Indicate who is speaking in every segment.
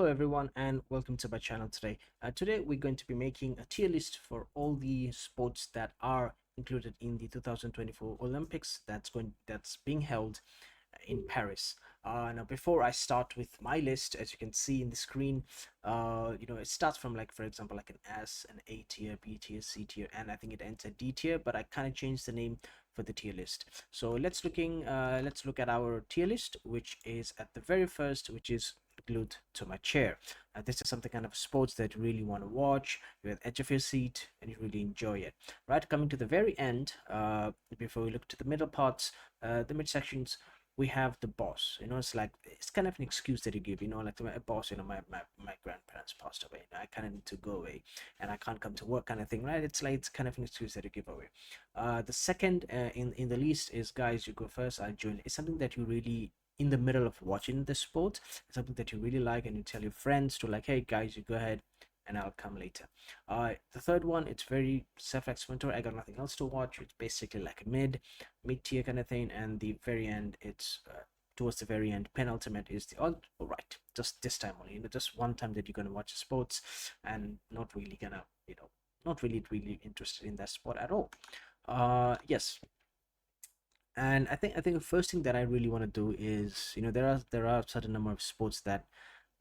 Speaker 1: Hello everyone and welcome to my channel today. Today we're going to be making a tier list for all the sports that are included in the 2024 Olympics that's being held in Paris. Now before I start with my list, as you can see in the screen, it starts from, like, for example, like an S, an A tier, B tier, C tier, and I think it ends at D tier, but I kind of changed the name for the tier list. So let's look at our tier list, which is at the very first, which is glued to my chair. This is something kind of sports that you really want to watch. You're at the edge of your seat and you really enjoy it. Right, coming to the very end, before we look to the middle parts, the mid sections, we have the boss. It's like, it's kind of an excuse that you give, like to my boss. My grandparents passed away, I kind of need to go away and I can't come to work, kind of thing, right? It's like, it's kind of an excuse that you give away. The second, in the list, is, guys, you go first, I join. It's something that you really, in the middle of watching the sport, it's something that you really like, and you tell your friends to, like, hey guys, you go ahead and I'll come later. The third one, it's very self-explanatory. I got nothing else to watch. It's basically like a mid tier kind of thing, and the very end, it's towards the very end, penultimate is the all right, just this time only, just one time that you're gonna watch sports and not really gonna, not really interested in that sport at all. Yes. And I think the first thing that I really want to do is, there are a certain number of sports that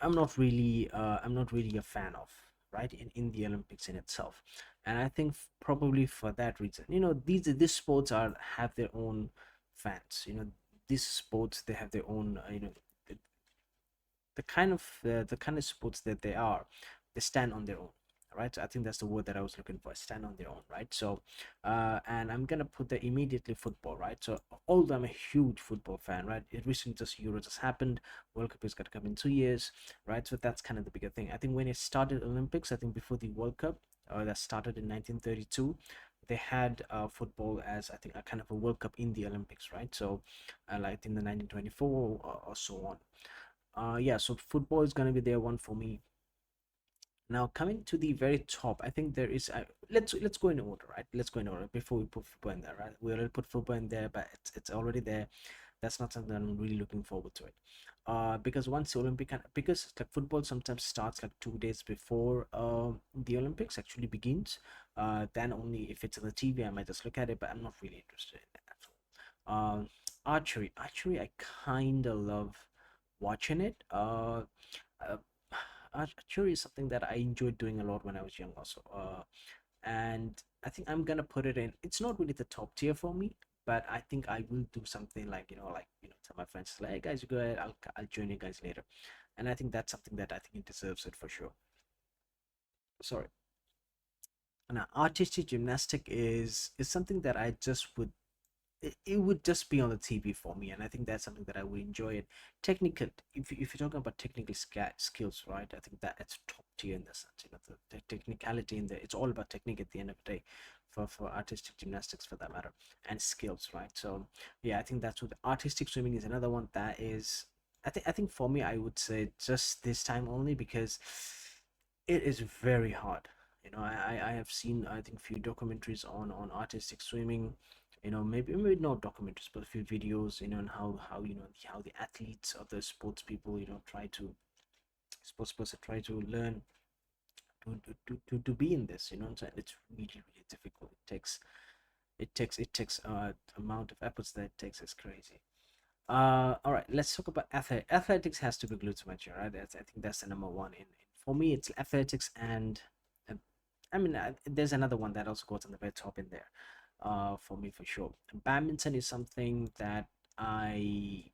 Speaker 1: I'm not really a fan of, right, in the Olympics in itself. And I think probably for that reason, these sports are have their own fans. These sports, they have their own, the, the kind of sports that they stand on their own, right? So I think that's the word that I was looking for, stand on their own, right? So and I'm gonna put there immediately football, right? So although I'm a huge football fan, right, it recently just Euro just happened, World Cup is gonna come in 2 years, right? So that's kind of the bigger thing. I think when it started Olympics, I think before the World Cup, that started in 1932, they had football as, I think, a kind of a World Cup in the Olympics, right? So like in the 1924, or so on. Yeah, so football is going to be there one for me. Now coming to the very top, I think there is let's go in order, right? Let's go in order before we put football in there, right? We already put football in there, but it's already there. That's not something I'm really looking forward to it. Because once the Olympic, because like football sometimes starts like 2 days before the Olympics actually begins. Then only if it's on the TV I might just look at it, but I'm not really interested in it at all. Archery, I kind of love watching it. Uh, Archery is something that I enjoyed doing a lot when I was young also. And I think I'm gonna put it in. It's not really the top tier for me, but I think I will do something like, tell my friends, like, hey guys, you go ahead, I'll join you guys later. And I think that's something that I think it deserves it for sure. Sorry. Now, artistic gymnastic is something that I just would, it would just be on the TV for me, and I think that's something that I would enjoy it. Technical, if you're talking about technical skills, right? I think that it's top tier in the sense, the technicality in there. It's all about technique at the end of the day, for artistic gymnastics for that matter, and skills, right? So yeah, I think that's what artistic swimming is another one that is. I think for me, I would say just this time only, because it is very hard. I have seen, I think, few documentaries on artistic swimming, maybe not documentaries, but a few videos, and how how the athletes or the sports people, sports person try to learn to be in this, so it's really really difficult. It takes amount of efforts that it takes is crazy. All right, let's talk about athletics. Has to be glued to my chair, right? I think that's the number one. For me, it's athletics, and uh, I mean, there's another one that also goes on the very top in there, for me for sure. Badminton is something that I.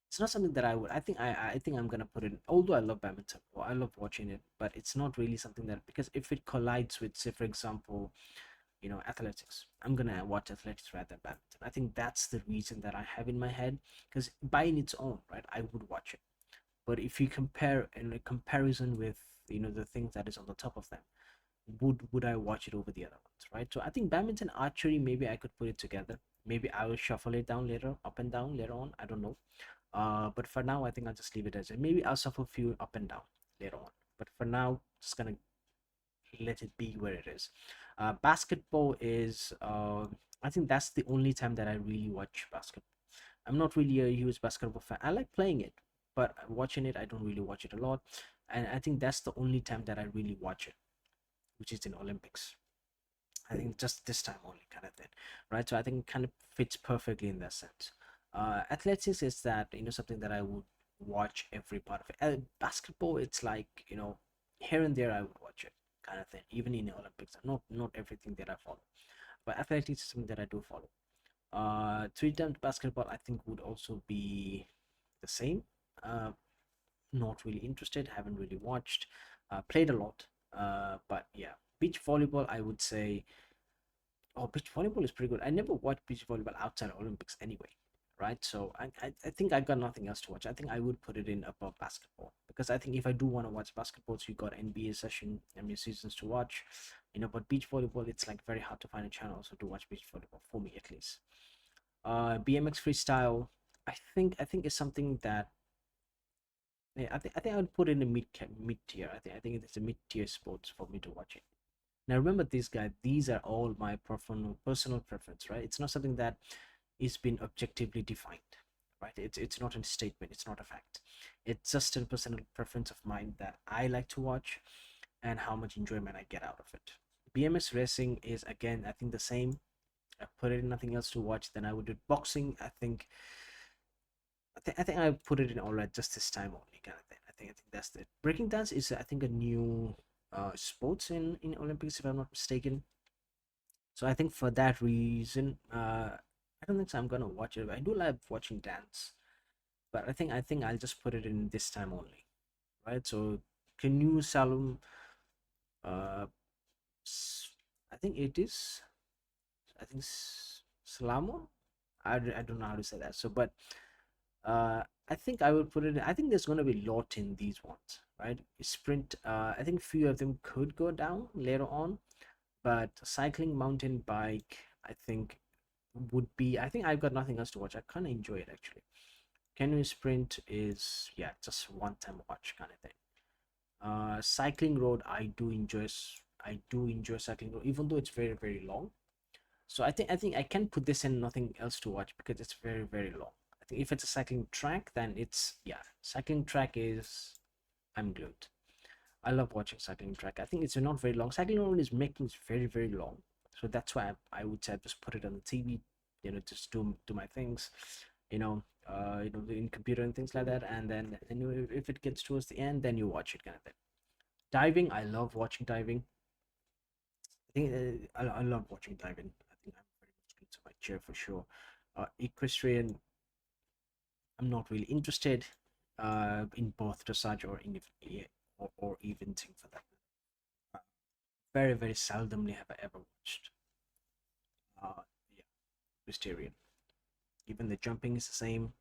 Speaker 1: It's not something that I would. I think I'm gonna put it. Although I love badminton, or I love watching it, but it's not really something that, because if it collides with, say, for example, athletics, I'm gonna watch athletics rather than badminton. I think that's the reason that I have in my head, because by in its own right, I would watch it. But if you compare in a comparison with, the things that is on the top of them, would I watch it over the other ones, right? So I think badminton, archery, maybe I could put it together. Maybe I will shuffle it down later, up and down later on, I don't know. But for now, I think I'll just leave it as it. Maybe I'll shuffle a few up and down later on, but for now, just gonna let it be where it is. Basketball is, I think that's the only time that I really watch basketball. I'm not really a huge basketball fan. I like playing it, but watching it, I don't really watch it a lot. and I think that's the only time that I really watch it, which is in Olympics. I think just this time only, kind of thing, right? So I think it kind of fits perfectly in that sense. Athletics is that, something that I would watch every part of it. Basketball, it's like, here and there I would watch it, kind of thing. Even in the Olympics, not everything that I follow, but athletics is something that I do follow. Three-time basketball, I think, would also be the same. Uh, not really interested, haven't really watched, played a lot, but yeah. Beach volleyball, I would say. Oh, beach volleyball is pretty good. I never watched beach volleyball outside Olympics anyway, right? So I think I got nothing else to watch. I think I would put it in above basketball, because I think if I do want to watch basketball, so you got NBA seasons to watch, but beach volleyball, it's like very hard to find a channel so to watch beach volleyball, for me at least. BMX freestyle, I think is something that, yeah, I think I would put in a mid tier. I think it's a mid tier sports for me to watch it. Now remember, these are all my personal preference, right? It's not something that is been objectively defined, right? It's not a statement, it's not a fact. It's just a personal preference of mine that I like to watch and how much enjoyment I get out of it. BMS racing is, again, I think the same. I put it in nothing else to watch, then I would do boxing. I think I put it in all right just this time only, kind of thing. I think that's it. Breaking dance is, I think, a new sports in Olympics, if I'm not mistaken. So I think for that reason, I don't think so I'm gonna watch it. I do like watching dance, but I think I'll just put it in this time only, right? So canoe slalom, uh, I think it is. I think slalom. I don't know how to say that. So, but I think I would put it. I think there's gonna be a lot in these ones, right? Sprint. I think few of them could go down later on, but cycling, mountain bike, I think would be. I think I've got nothing else to watch. I kind of enjoy it actually. Canoe sprint is, yeah, just one time watch kind of thing. Cycling road, I do enjoy cycling road, even though it's very very long. So I think I can put this in nothing else to watch because it's very very long. I think if it's a cycling track, then it's, yeah, cycling track is, I'm glued. I love watching cycling track. I think it's not very long. Cycling road is making it very very long, so that's why I would say just put it on the TV, just do my things, in computer and things like that, and then if it gets towards the end, then you watch it, kind of thing. Diving, I love watching diving. I think I love watching diving. I think I'm very much into my chair for sure. Equestrian, I'm not really interested in both dressage or eventing for that. Uh, Very very seldomly have I ever watched. Yeah, equestrian. Even the jumping is the same.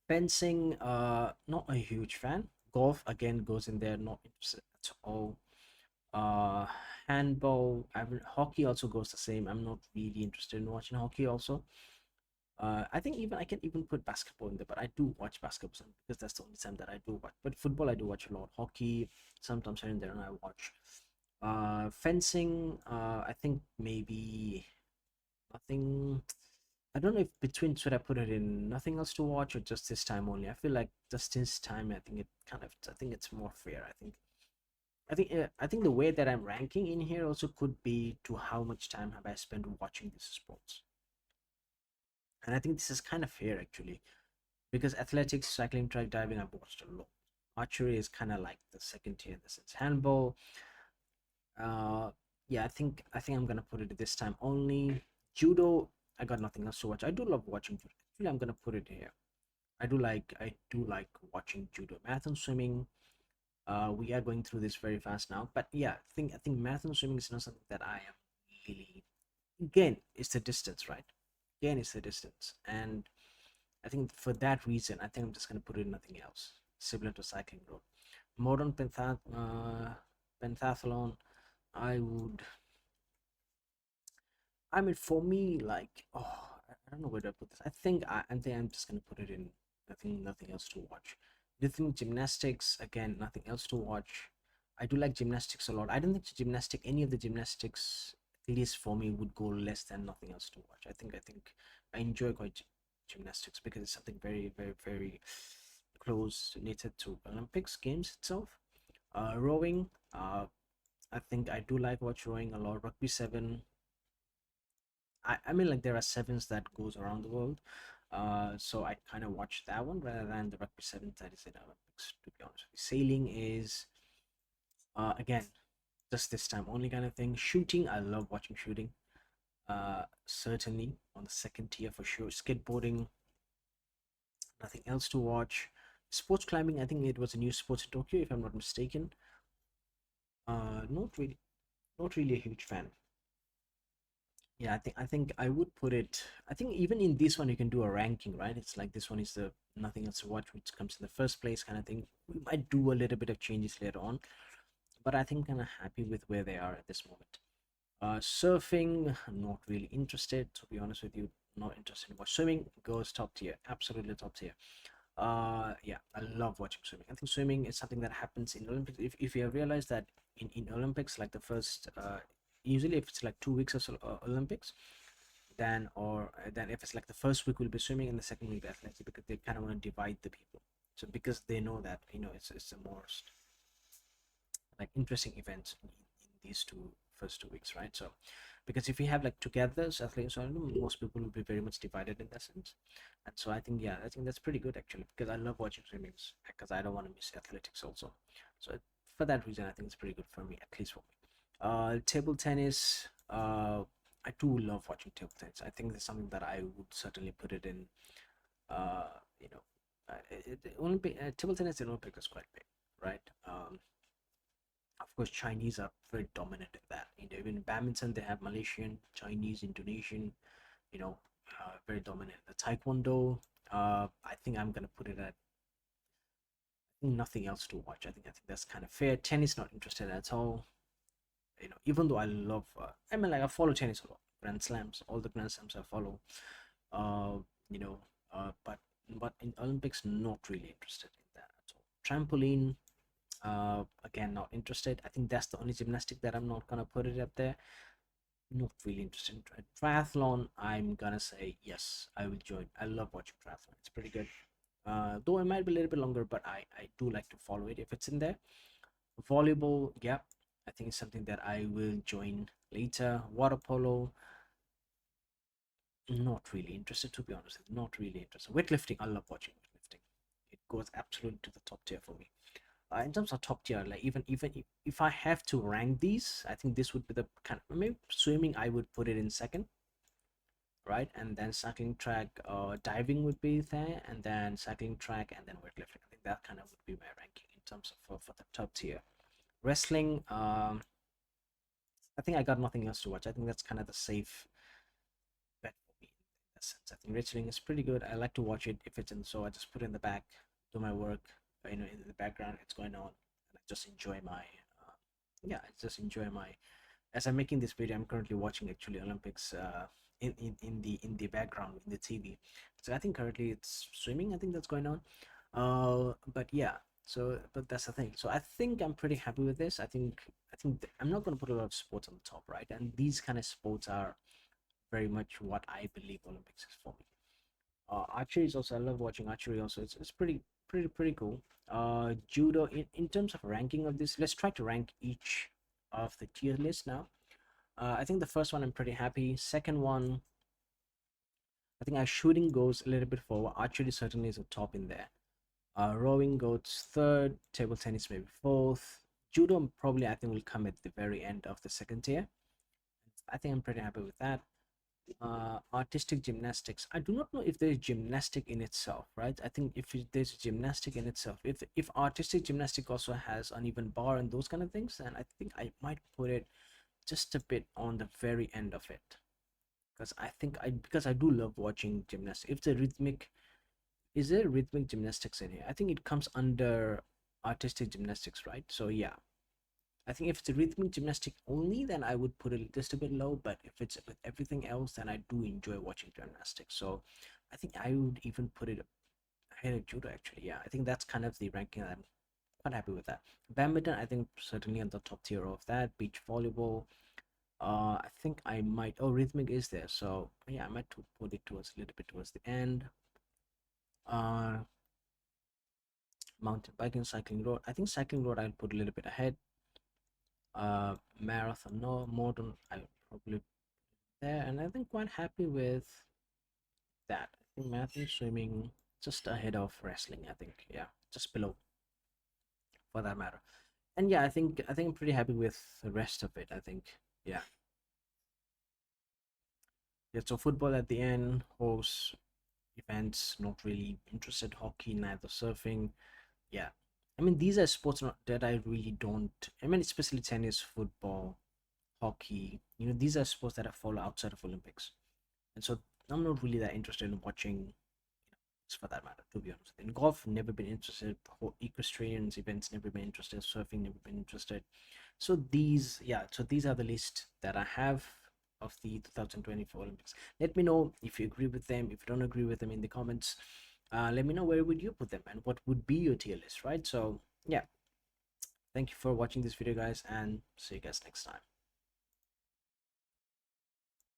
Speaker 1: Fencing, not a huge fan. Golf again goes in there, not interested at all. Uh, Handball, hockey also goes the same. I'm not really interested in watching hockey also. I think even I can even put basketball in there, but I do watch basketball because that's the only time that I do watch. But football, I do watch a lot. Hockey, sometimes here and there, and I watch. Fencing, I think maybe nothing. I don't know if between should I put it in nothing else to watch or just this time only. I feel like just this time, I think it's more fair. I think the way that I'm ranking in here also could be to how much time have I spent watching these sports, and I think this is kind of fair actually, because athletics, cycling, track, diving, I've watched a lot. Archery is kind of like the second tier in the sense. Handball, uh, yeah, I think I'm gonna put it this time only. Judo, I got nothing else to watch. I do love watching judo. Actually, I'm gonna put it here. I do like watching judo. Math and swimming. We are going through this very fast now, but yeah, I think math and swimming is not something that I am really. Again, it's the distance, right? Again, it's the distance, and I think for that reason, I think I'm just gonna put it in nothing else, similar to cycling road. Modern pentathlon, I would. I mean, for me, like, I don't know where to put this. I think I'm just gonna put it in nothing else to watch. Rhythm gymnastics, again, nothing else to watch. I do like gymnastics a lot. I don't think any of the gymnastics, at least for me, would go less than nothing else to watch. I think I enjoy quite gymnastics because it's something very very very close related to Olympics games itself. Rowing, I think I do like watch rowing a lot. Rugby 7, I mean, like there are sevens that goes around the world. So I kind of watch that one rather than the rugby 7 that is in Olympics, to be honest with you. Sailing is, again, just this time only kind of thing. Shooting, I love watching shooting. Certainly on the second tier for sure. Skateboarding, nothing else to watch. Sports climbing, I think it was a new sports in Tokyo, if I'm not mistaken. Not really, not really a huge fan. Yeah, I think I would put it. I think even in this one you can do a ranking, right? It's like this one is the nothing else to watch, which comes in the first place kind of thing. We might do a little bit of changes later on, but I think kind of happy with where they are at this moment. Surfing, not really interested to be honest with you. Not interested in what swimming goes top tier, absolutely top tier. Yeah, I love watching swimming. I think swimming is something that happens in Olympics. If you have realized that in Olympics, like the first usually if it's like 2 weeks of Olympics, then if it's like the first week will be swimming and the second week athletics, because they kind of want to divide the people. So because they know that it's the most like interesting events in these two first 2 weeks, right? So because if you have like together so athletics, so I know most people will be very much divided in that sense. And so I think, yeah, I think that's pretty good actually, because I love watching swimming because I don't want to miss athletics also. So for that reason I think it's pretty good for me, at least for me. Table tennis, I do love watching table tennis. I think that's something that I would certainly put it in. Uh, you know, Olympic table tennis in Olympic is quite big, right? Of course, Chinese are very dominant in that. Even in badminton, they have Malaysian, Chinese, Indonesian. Very dominant. The Taekwondo, I think I'm gonna put it at nothing else to watch. I think that's kind of fair. Tennis, not interested at all. Even though I love, I mean, like I follow tennis a lot. Grand Slams, all the Grand Slams I follow. Uh, you know, but in Olympics, not really interested in that at all. Trampoline, again, not interested. I think that's the only gymnastic that I'm not gonna put it up there. Not really interested in triathlon. I'm gonna say yes, I will join. I love watching triathlon. It's pretty good. Though it might be a little bit longer, but I do like to follow it if it's in there. Volleyball, yeah, I think it's something that I will join later. Water polo, not really interested to be honest. Not really interested. Weightlifting, I love watching weightlifting. It goes absolutely to the top tier for me. In terms of top tier, like even if I have to rank these, I think this would be the kind of, maybe swimming I would put it in second, right? And then cycling track, diving would be there, and then cycling track, and then weightlifting. I think that kind of would be my ranking in terms of for the top tier. Wrestling, I think I got nothing else to watch. I think that's kind of the safe bet for me in that sense. I think wrestling is pretty good. I like to watch it if it's in, so I just put it in the back, do my work, in the background, it's going on, and I just enjoy my, yeah, I just enjoy my. As I'm making this video, I'm currently watching actually Olympics, in the background in the TV. So I think currently it's swimming. I think that's going on. But yeah. So, but that's the thing. So I think I'm pretty happy with this. I think I'm not going to put a lot of sports on the top, right? And these kind of sports are very much what I believe Olympics is for me. Archery is also, I love watching archery also. It's pretty cool. Judo, in terms of ranking of this, let's try to rank each of the tier list now. I think the first one I'm pretty happy. Second one, I think our shooting goes a little bit forward. Archery certainly is a top in there. Rowing goes third. Table tennis maybe fourth. Judo probably I think will come at the very end of the second tier. I think I'm pretty happy with that. Artistic gymnastics, I do not know if there's gymnastic in itself, right? I think if there's gymnastic in itself, if artistic gymnastic also has uneven bar and those kind of things, then I think I might put it just a bit on the very end of it, because I do love watching gymnastics. If the rhythmic, is there rhythmic gymnastics in here? I think it comes under artistic gymnastics, right? So yeah, I think if it's a rhythmic gymnastic only, then I would put it just a bit low. But if it's with everything else, then I do enjoy watching gymnastics. So I think I would even put it ahead of judo actually. Yeah, I think that's kind of the ranking. I'm quite happy with that. Badminton, I think certainly on the top tier of that. Beach volleyball. I think I might. Oh, rhythmic is there. So yeah, I might put it towards a little bit towards the end. Uh, Mountain biking, cycling road. I think cycling road I'll put a little bit ahead. Marathon, no. Modern, I probably there, and I think quite happy with that. I think marathon, swimming, just ahead of wrestling. I think, yeah, just below for that matter. And yeah, I think I'm pretty happy with the rest of it. I think, yeah, yeah. So football at the end, horse events, not really interested. Hockey, neither. Surfing, yeah. I mean, these are sports that I really don't. I mean, especially tennis, football, hockey. These are sports that I follow outside of Olympics, and so I'm not really that interested in watching. For that matter, to be honest. In golf, never been interested. Equestrian events, never been interested. Surfing, never been interested. So these are the list that I have of the 2024 Olympics. Let me know if you agree with them. If you don't agree with them in the comments, let me know where would you put them and what would be your tier list, right? So yeah, thank you for watching this video, guys, and see you guys next time.